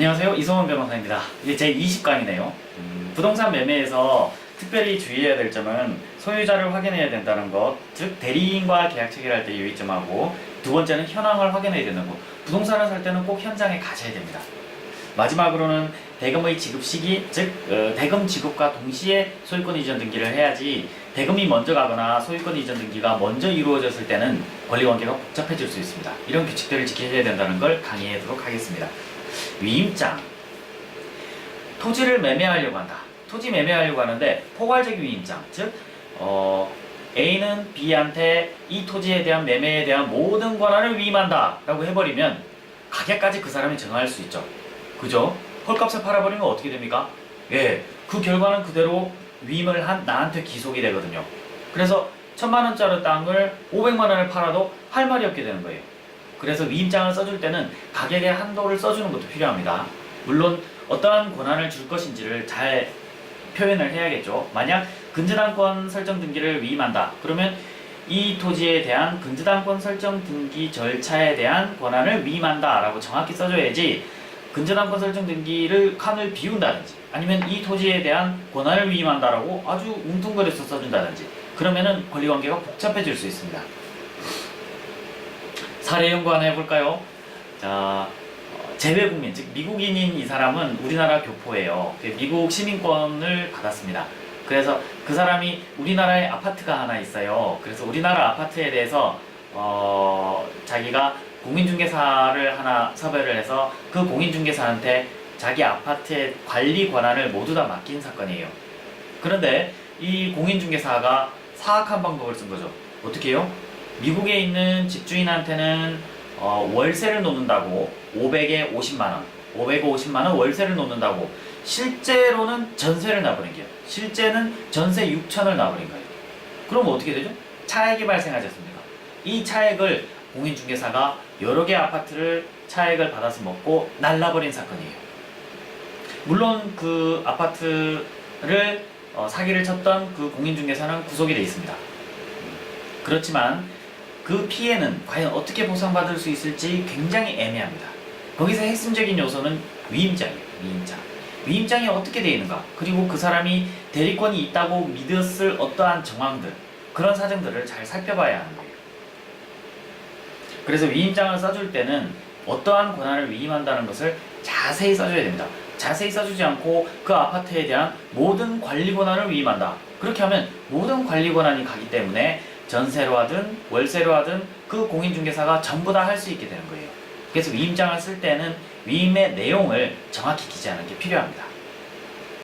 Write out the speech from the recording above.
안녕하세요. 이성원 변호사입니다. 이제 제 20강이네요. 부동산 매매에서 특별히 주의해야 될 점은 소유자를 확인해야 된다는 것, 즉 대리인과 계약 체결할 때 유의점하고, 두 번째는 현황을 확인해야 되는 것. 부동산을 살 때는 꼭 현장에 가셔야 됩니다. 마지막으로는 대금의 지급 시기, 즉 대금 지급과 동시에 소유권 이전 등기를 해야지, 대금이 먼저 가거나 소유권 이전 등기가 먼저 이루어졌을 때는 권리관계가 복잡해질 수 있습니다. 이런 규칙들을 지켜야 된다는 걸 강의하도록 하겠습니다. 위임장. 토지를 매매하려고 한다. 토지 매매하려고 하는데 포괄적 위임장, 즉 A는 B한테 이 토지에 대한 매매에 대한 모든 권한을 위임한다 라고 해버리면 가격까지 그 사람이 정할 수 있죠. 그죠? 헐값에 팔아버리면 어떻게 됩니까? 예, 그 결과는 그대로 위임을 한 나한테 기속이 되거든요. 그래서 1000만원짜리 땅을 500만원에 팔아도 할 말이 없게 되는 거예요. 그래서 위임장을 써줄 때는 가격의 한도를 써주는 것도 필요합니다. 물론 어떠한 권한을 줄 것인지를 잘 표현을 해야겠죠. 만약 근저당권 설정 등기를 위임한다. 그러면 이 토지에 대한 근저당권 설정 등기 절차에 대한 권한을 위임한다 라고 정확히 써줘야지, 근저당권 설정 등기를 칸을 비운다든지 아니면 이 토지에 대한 권한을 위임한다 라고 아주 웅뚱거려서 써준다든지 그러면은 권리관계가 복잡해질 수 있습니다. 사례 연구 하나 해볼까요? 자, 재외국민, 즉 미국인인 이 사람은 우리나라 교포예요. 미국 시민권을 받았습니다. 그래서 그 사람이 우리나라에 아파트가 하나 있어요. 그래서 우리나라 아파트에 대해서 자기가 공인중개사를 하나 섭외를 해서 그 공인중개사한테 자기 아파트의 관리 권한을 모두 다 맡긴 사건이에요. 그런데 이 공인중개사가 사악한 방법을 쓴 거죠. 어떻게 해요? 미국에 있는 집주인한테는 월세를 놓는다고 500에 50만원 550만원 월세를 놓는다고 실제로는 전세를 놔버린 거예요. 실제는 전세 6천을 놔버린 거예요. 그럼 어떻게 되죠? 차액이 발생하지 않습니까? 이 차액을 공인중개사가 여러 개 아파트를 차액을 받아서 먹고 날라버린 사건이에요. 물론 그 아파트를 사기를 쳤던 그 공인중개사는 구속이 되어 있습니다. 그렇지만 그 피해는 과연 어떻게 보상받을 수 있을지 굉장히 애매합니다. 거기서 핵심적인 요소는 위임장이에요. 위임장. 위임장이 어떻게 되어 있는가, 그리고 그 사람이 대리권이 있다고 믿었을 어떠한 정황들, 그런 사정들을 잘 살펴봐야 하는 거예요. 그래서 위임장을 써줄 때는 어떠한 권한을 위임한다는 것을 자세히 써줘야 됩니다. 자세히 써주지 않고 그 아파트에 대한 모든 관리 권한을 위임한다. 그렇게 하면 모든 관리 권한이 가기 때문에 전세로 하든 월세로 하든 그 공인중개사가 전부 다 할 수 있게 되는 거예요. 그래서 위임장을 쓸 때는 위임의 내용을 정확히 기재하는 게 필요합니다.